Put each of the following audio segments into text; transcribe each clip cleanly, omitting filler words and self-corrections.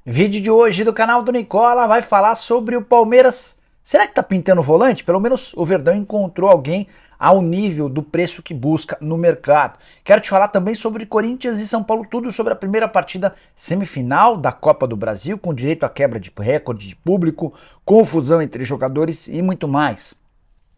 Vídeo de hoje do canal do Nicola vai falar sobre o Palmeiras. Será que tá pintando volante? Pelo menos o Verdão encontrou alguém ao nível do preço que busca no mercado. Quero te falar também sobre Corinthians e São Paulo, tudo sobre a primeira partida semifinal da Copa do Brasil, com direito à quebra de recorde de público, confusão entre jogadores e muito mais.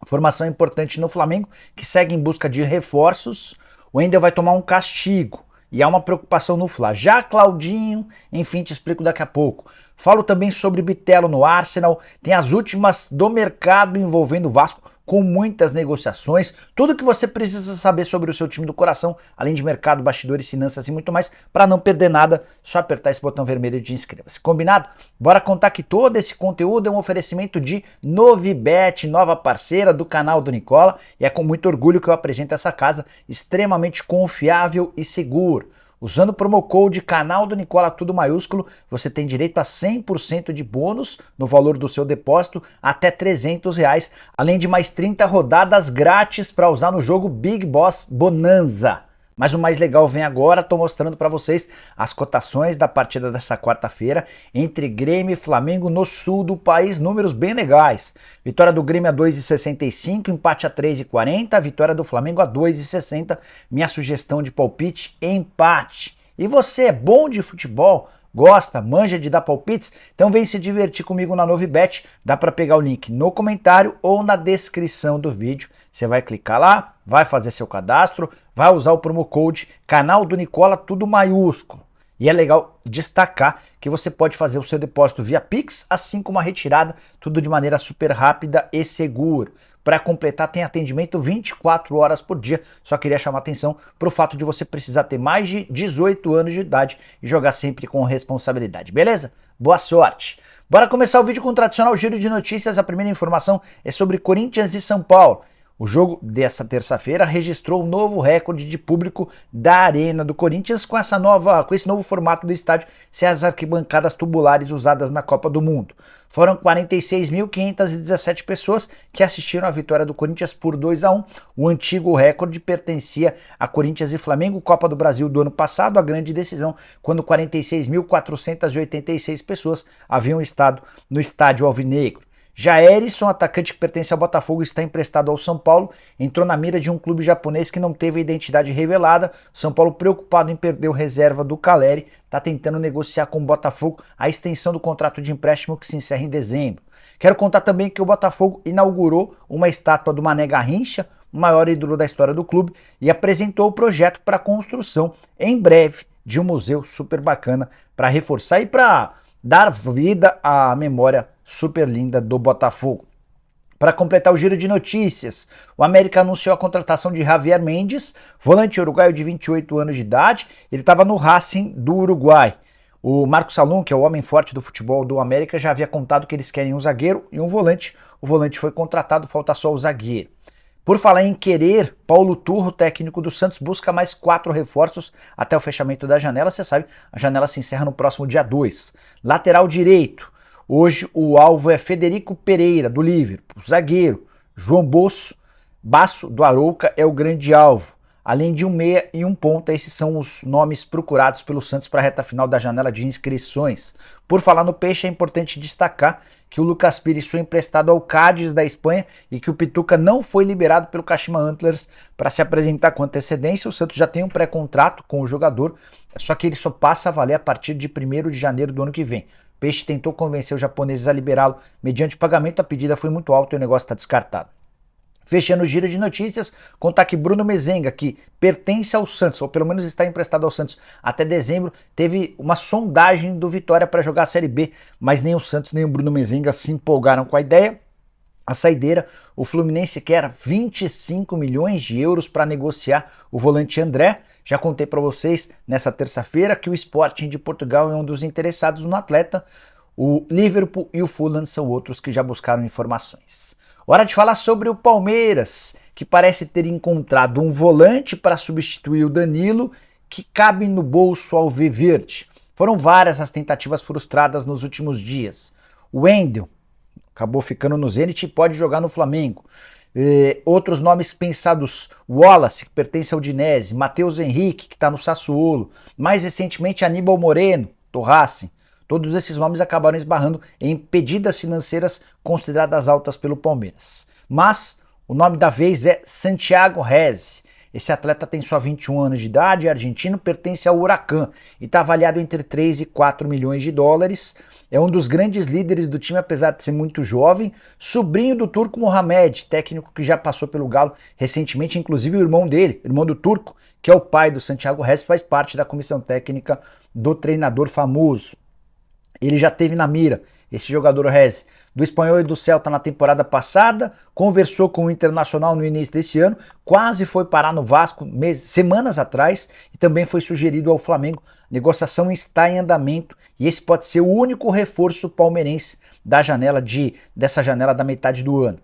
Informação importante no Flamengo, que segue em busca de reforços. O Wendel vai tomar um castigo. E há uma preocupação no Fla. Já Claudinho, enfim, te explico daqui a pouco. Falo também sobre Bitelo no Arsenal. Tem as últimas do mercado envolvendo o Vasco, com muitas negociações. Tudo que você precisa saber sobre o seu time do coração, além de mercado, bastidores, finanças e muito mais. Para não perder nada, só apertar esse botão vermelho e te inscreva-se. Combinado? Bora contar que todo esse conteúdo é um oferecimento de Novibet, nova parceira do canal do Nicola. E é com muito orgulho que eu apresento essa casa extremamente confiável e segura. Usando o promo code canal do Nicola, tudo maiúsculo, você tem direito a 100% de bônus no valor do seu depósito até R$300, além de mais 30 rodadas grátis para usar no jogo Big Boss Bonanza. Mas o mais legal vem agora, estou mostrando para vocês as cotações da partida dessa quarta-feira entre Grêmio e Flamengo no sul do país, números bem legais. Vitória do Grêmio a 2,65, empate a 3,40, vitória do Flamengo a 2,60. Minha sugestão de palpite, empate. E você é bom de futebol? Gosta, manja de dar palpites? Então vem se divertir comigo na Novibet. Dá para pegar o link no comentário ou na descrição do vídeo. Você vai clicar lá, vai fazer seu cadastro, vai usar o promo code canal do Nicola, tudo maiúsculo. E é legal destacar que você pode fazer o seu depósito via Pix, assim como a retirada, tudo de maneira super rápida e segura. Para completar, tem atendimento 24 horas por dia. Só queria chamar atenção para o fato de você precisar ter mais de 18 anos de idade e jogar sempre com responsabilidade, beleza? Boa sorte! Bora começar o vídeo com o tradicional giro de notícias. A primeira informação é sobre Corinthians e São Paulo. O jogo dessa terça-feira registrou um novo recorde de público da Arena do Corinthians com esse novo formato do estádio, sem as arquibancadas tubulares usadas na Copa do Mundo. Foram 46.517 pessoas que assistiram à vitória do Corinthians por 2-1. O antigo recorde pertencia a Corinthians e Flamengo, Copa do Brasil do ano passado, a grande decisão, quando 46.486 pessoas haviam estado no estádio alvinegro. Já Erisson, atacante que pertence ao Botafogo, está emprestado ao São Paulo, entrou na mira de um clube japonês que não teve a identidade revelada. São Paulo, preocupado em perder o reserva do Caleri, está tentando negociar com o Botafogo a extensão do contrato de empréstimo que se encerra em dezembro. Quero contar também que o Botafogo inaugurou uma estátua do Mané Garrincha, o maior ídolo da história do clube, e apresentou o projeto para a construção, em breve, de um museu super bacana para reforçar e para dar vida à memória super linda do Botafogo. Para completar o giro de notícias, o América anunciou a contratação de Javier Mendes, volante uruguaio de 28 anos de idade. Ele estava no Racing do Uruguai. O Marcos Salum, que é o homem forte do futebol do América, já havia contado que eles querem um zagueiro e um volante. O volante foi contratado, falta só o zagueiro. Por falar em querer, Paulo Turro, técnico do Santos, busca mais 4 reforços até o fechamento da janela. Você sabe, a janela se encerra no próximo dia 2. Lateral direito. Hoje o alvo é Federico Pereira, do Liverpool. Zagueiro, João Basso, do Arouca, é o grande alvo. Além de um meia e um ponta, esses são os nomes procurados pelo Santos para a reta final da janela de inscrições. Por falar no Peixe, é importante destacar que o Lucas Pires foi emprestado ao Cádiz da Espanha e que o Pituca não foi liberado pelo Kashima Antlers para se apresentar com antecedência. O Santos já tem um pré-contrato com o jogador, só que ele só passa a valer a partir de 1º de janeiro do ano que vem. O Peixe tentou convencer os japoneses a liberá-lo mediante pagamento, a pedida foi muito alta e o negócio está descartado. Fechando o giro de notícias, contar que Bruno Mezenga, que pertence ao Santos, ou pelo menos está emprestado ao Santos até dezembro, teve uma sondagem do Vitória para jogar a Série B, mas nem o Santos nem o Bruno Mezenga se empolgaram com a ideia. A saideira, o Fluminense quer 25 milhões de euros para negociar o volante André. Já contei para vocês nessa terça-feira que o Sporting de Portugal é um dos interessados no atleta. O Liverpool e o Fulham são outros que já buscaram informações. Hora de falar sobre o Palmeiras, que parece ter encontrado um volante para substituir o Danilo, que cabe no bolso alviverde. Foram várias as tentativas frustradas nos últimos dias. O Wendel acabou ficando no Zenit e pode jogar no Flamengo. Outros nomes pensados, Wallace, que pertence ao Udinese, Matheus Henrique, que está no Sassuolo, mais recentemente Aníbal Moreno, do Racing, Todos esses nomes acabaram esbarrando em pedidas financeiras consideradas altas pelo Palmeiras. Mas o nome da vez é Santiago Rez. Esse atleta tem só 21 anos de idade, é argentino, pertence ao Huracan e está avaliado entre 3 e 4 milhões de dólares. É um dos grandes líderes do time, apesar de ser muito jovem, sobrinho do Turco Mohamed, técnico que já passou pelo Galo recentemente, inclusive o irmão dele, irmão do Turco, que é o pai do Santiago Rez, faz parte da comissão técnica do treinador famoso. Ele já teve na mira, esse jogador Rez, do Espanhol e do Celta na temporada passada, conversou com o Internacional no início desse ano, quase foi parar no Vasco semanas atrás e também foi sugerido ao Flamengo. A negociação está em andamento e esse pode ser o único reforço palmeirense dessa janela da metade do ano.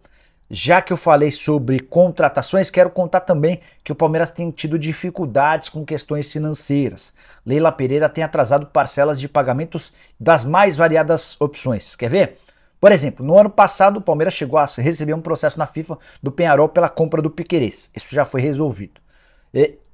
Já que eu falei sobre contratações, quero contar também que o Palmeiras tem tido dificuldades com questões financeiras. Leila Pereira tem atrasado parcelas de pagamentos das mais variadas opções. Quer ver? Por exemplo, no ano passado o Palmeiras chegou a receber um processo na FIFA do Peñarol pela compra do Piquerez. Isso já foi resolvido.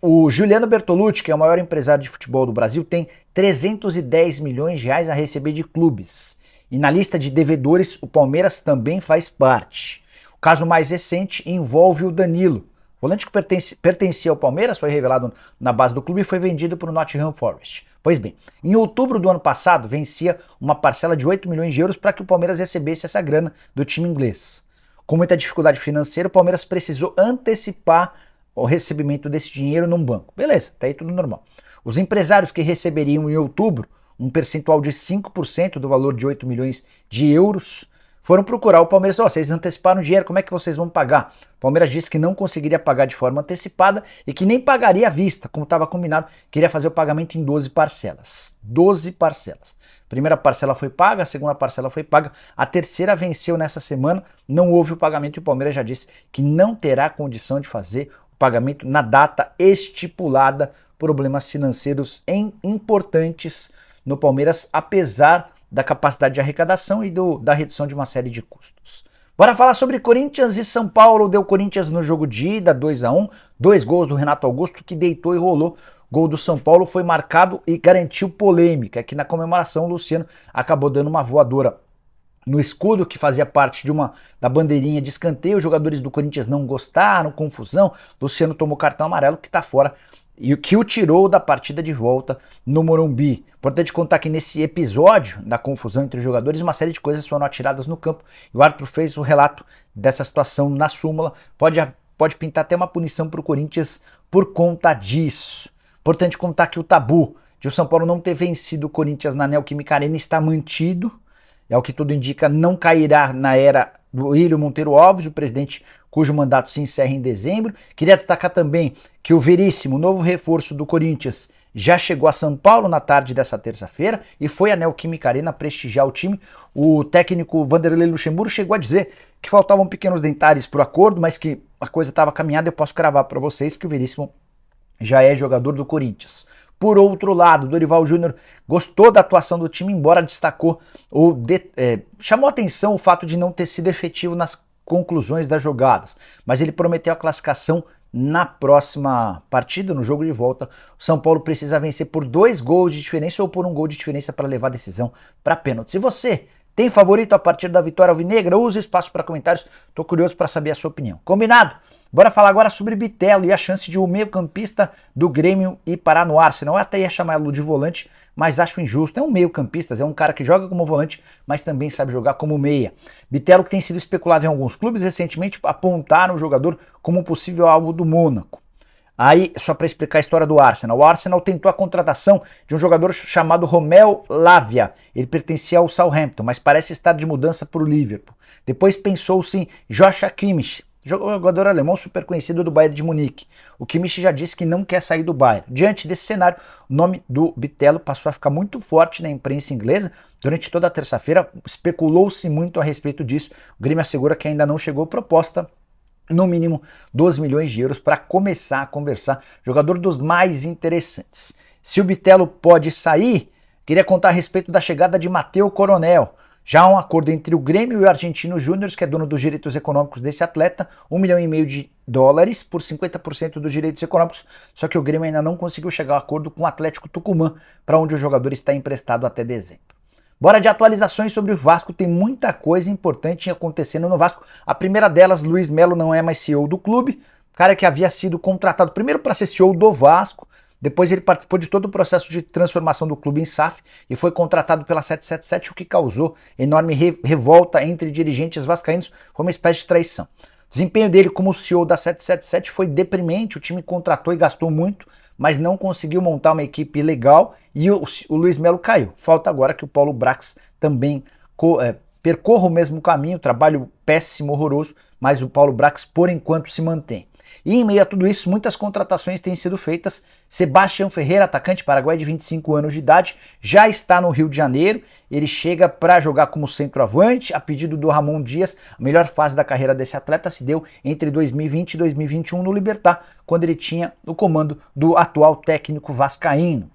O Juliano Bertolucci, que é o maior empresário de futebol do Brasil, tem 310 milhões de reais a receber de clubes. E na lista de devedores o Palmeiras também faz parte. O caso mais recente envolve o Danilo. O volante que pertencia ao Palmeiras foi revelado na base do clube e foi vendido para o Nottingham Forest. Pois bem, em outubro do ano passado vencia uma parcela de 8 milhões de euros para que o Palmeiras recebesse essa grana do time inglês. Com muita dificuldade financeira, o Palmeiras precisou antecipar o recebimento desse dinheiro num banco. Beleza, tá aí tudo normal. Os empresários que receberiam em outubro um percentual de 5% do valor de 8 milhões de euros foram procurar o Palmeiras. Vocês anteciparam o dinheiro, como é que vocês vão pagar? O Palmeiras disse que não conseguiria pagar de forma antecipada e que nem pagaria à vista, como estava combinado, queria fazer o pagamento em 12 parcelas. 12 parcelas. A primeira parcela foi paga, a segunda parcela foi paga, a terceira venceu nessa semana, não houve o pagamento e o Palmeiras já disse que não terá condição de fazer o pagamento na data estipulada. Problemas financeiros importantes no Palmeiras, apesar da capacidade de arrecadação e da redução de uma série de custos. Bora falar sobre Corinthians e São Paulo. Deu Corinthians no jogo de ida, 2-1, 2 gols do Renato Augusto, que deitou e rolou. Gol do São Paulo foi marcado e garantiu polêmica, que na comemoração o Luciano acabou dando uma voadora no escudo, que fazia parte da bandeirinha de escanteio. Os jogadores do Corinthians não gostaram, confusão. Luciano tomou cartão amarelo, que está fora, e o que o tirou da partida de volta no Morumbi. Importante contar que nesse episódio da confusão entre os jogadores, uma série de coisas foram atiradas no campo e o árbitro fez o relato dessa situação na súmula. Pode pintar até uma punição para o Corinthians por conta disso. Importante contar que o tabu de o São Paulo não ter vencido o Corinthians na Neoquímica Arena está mantido. É o que tudo indica, não cairá na era do Ilho Monteiro Alves, o presidente cujo mandato se encerra em dezembro. Queria destacar também que o Veríssimo, novo reforço do Corinthians, já chegou a São Paulo na tarde dessa terça-feira e foi à Neoquímica Arena prestigiar o time. O técnico Vanderlei Luxemburgo chegou a dizer que faltavam pequenos detalhes para o acordo, mas que a coisa estava caminhada. Eu posso cravar para vocês que o Veríssimo já é jogador do Corinthians. Por outro lado, Dorival Júnior gostou da atuação do time, embora chamou atenção o fato de não ter sido efetivo nas conclusões das jogadas, mas ele prometeu a classificação na próxima partida, no jogo de volta. O São Paulo precisa vencer por 2 gols de diferença ou por 1 gol de diferença para levar a decisão para pênalti. Se você tem favorito a partir da vitória alvinegra, use o espaço para comentários, estou curioso para saber a sua opinião. Combinado? Bora falar agora sobre Bitelo e a chance de o meio-campista do Grêmio ir parar no Arsenal. Eu até ia chamá-lo de volante, mas acho injusto. É um meio-campista, é um cara que joga como volante, mas também sabe jogar como meia. Bitelo, que tem sido especulado em alguns clubes, recentemente apontaram o jogador como um possível alvo do Mônaco. Aí, só para explicar a história do Arsenal. O Arsenal tentou a contratação de um jogador chamado Romeo Lavia. Ele pertencia ao Southampton, mas parece estar de mudança para o Liverpool. Depois pensou-se em Joshua Kimmich, jogador alemão super conhecido do Bayern de Munique. O Kimmich já disse que não quer sair do Bayern. Diante desse cenário, o nome do Bitelo passou a ficar muito forte na imprensa inglesa. Durante toda a terça-feira, especulou-se muito a respeito disso. O Grêmio assegura que ainda não chegou proposta, no mínimo 12 milhões de euros para começar a conversar. Jogador dos mais interessantes. Se o Bitelo pode sair, queria contar a respeito da chegada de Mateu Coronel. Já há um acordo entre o Grêmio e o Argentino Júnior, que é dono dos direitos econômicos desse atleta, $1,5 milhão por 50% dos direitos econômicos, só que o Grêmio ainda não conseguiu chegar a um acordo com o Atlético Tucumã, para onde o jogador está emprestado até dezembro. Bora de atualizações sobre o Vasco, tem muita coisa importante acontecendo no Vasco. A primeira delas, Luiz Melo não é mais CEO do clube, cara que havia sido contratado primeiro para ser CEO do Vasco, depois ele participou de todo o processo de transformação do clube em SAF e foi contratado pela 777, o que causou enorme revolta entre dirigentes vascaínos, foi uma espécie de traição. O desempenho dele como CEO da 777 foi deprimente, o time contratou e gastou muito, mas não conseguiu montar uma equipe legal e o Luiz Melo caiu. Falta agora que o Paulo Brax também percorra o mesmo caminho, trabalho péssimo, horroroso, mas o Paulo Brax por enquanto se mantém. E em meio a tudo isso, muitas contratações têm sido feitas. Sebastião Ferreira, atacante paraguaio de 25 anos de idade, já está no Rio de Janeiro. Ele chega para jogar como centroavante, a pedido do Ramon Dias. A melhor fase da carreira desse atleta se deu entre 2020 e 2021 no Libertad, quando ele tinha o comando do atual técnico vascaíno,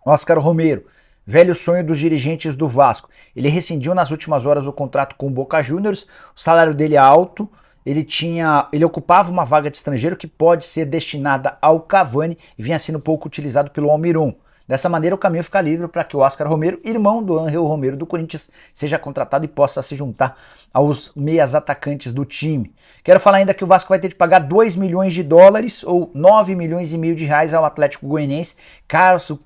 Óscar Romero. Velho sonho dos dirigentes do Vasco. Ele rescindiu nas últimas horas o contrato com o Boca Juniors, o salário dele é alto. Ele ocupava uma vaga de estrangeiro que pode ser destinada ao Cavani e vinha sendo pouco utilizado pelo Almiron. Dessa maneira, o caminho fica livre para que o Óscar Romero, irmão do Ángel Romero do Corinthians, seja contratado e possa se juntar aos meias atacantes do time. Quero falar ainda que o Vasco vai ter de pagar 2 milhões de dólares ou 9 milhões e meio de reais ao Atlético Goianiense, caso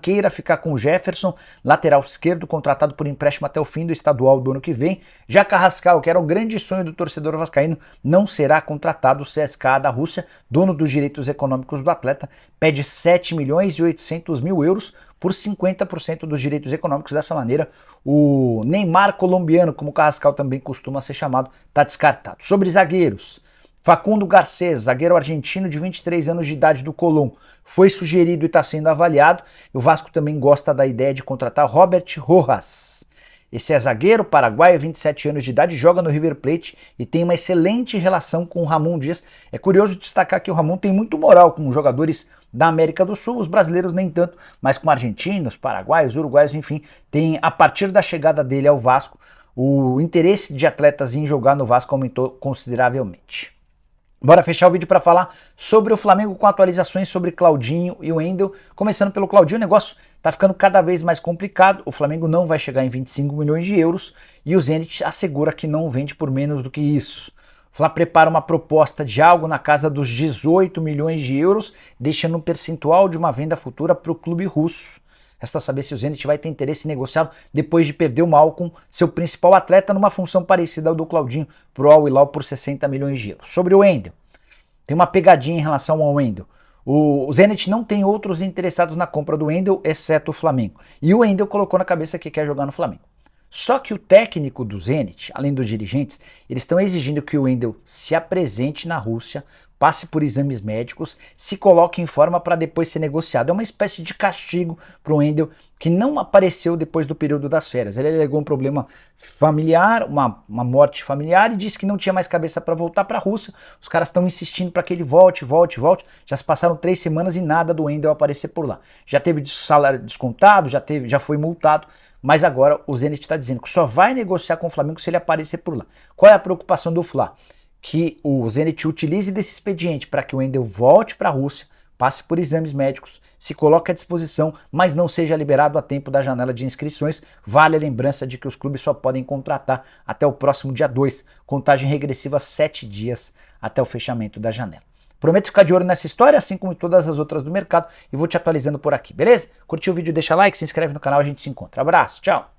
queira ficar com o Jefferson, lateral esquerdo, contratado por empréstimo até o fim do estadual do ano que vem. Já Carrascal, que era o grande sonho do torcedor vascaíno, não será contratado. O CSKA da Rússia, dono dos direitos econômicos do atleta, pede 7 milhões e 800 mil euros por 50% dos direitos econômicos. Dessa maneira, o Neymar colombiano, como o Carrascal também costuma ser chamado, está descartado. Sobre zagueiros, Facundo Garcês, zagueiro argentino de 23 anos de idade do Colón, foi sugerido e está sendo avaliado. O Vasco também gosta da ideia de contratar Robert Rojas. Esse é zagueiro paraguaio, 27 anos de idade, joga no River Plate e tem uma excelente relação com o Ramon Dias. É curioso destacar que o Ramon tem muito moral com jogadores da América do Sul, os brasileiros nem tanto, mas com argentinos, paraguaios, uruguaios, enfim, tem, a partir da chegada dele ao Vasco, o interesse de atletas em jogar no Vasco aumentou consideravelmente. Bora fechar o vídeo para falar sobre o Flamengo com atualizações sobre Claudinho e o Wendel. Começando pelo Claudinho, o negócio está ficando cada vez mais complicado. O Flamengo não vai chegar em 25 milhões de euros e o Zenit assegura que não vende por menos do que isso. O Fla prepara uma proposta de algo na casa dos 18 milhões de euros, deixando um percentual de uma venda futura para o clube russo. Resta saber se o Zenit vai ter interesse em negociá-lo depois de perder o Malcom, seu principal atleta, numa função parecida ao do Claudinho, pro Al Hilal por 60 milhões de euros. Sobre o Wendel, tem uma pegadinha em relação ao Wendel. O Zenit não tem outros interessados na compra do Wendel, exceto o Flamengo. E o Wendel colocou na cabeça que quer jogar no Flamengo. Só que o técnico do Zenit, além dos dirigentes, eles estão exigindo que o Wendel se apresente na Rússia, passe por exames médicos, se coloque em forma para depois ser negociado. É uma espécie de castigo para o Wendel, que não apareceu depois do período das férias. Ele alegou um problema familiar, uma morte familiar, e disse que não tinha mais cabeça para voltar para a Rússia. Os caras estão insistindo para que ele volte. Já se passaram 3 semanas e nada do Wendel aparecer por lá. Já teve salário descontado, já foi multado, mas agora o Zenit está dizendo que só vai negociar com o Flamengo se ele aparecer por lá. Qual é a preocupação do Fla? Que o Zenit utilize desse expediente para que o Wendel volte para a Rússia, passe por exames médicos, se coloque à disposição, mas não seja liberado a tempo da janela de inscrições. Vale a lembrança de que os clubes só podem contratar até o próximo dia 2, contagem regressiva 7 dias até o fechamento da janela. Prometo ficar de olho nessa história, assim como em todas as outras do mercado, e vou te atualizando por aqui, beleza? Curtiu o vídeo, deixa like, se inscreve no canal, a gente se encontra. Abraço, tchau!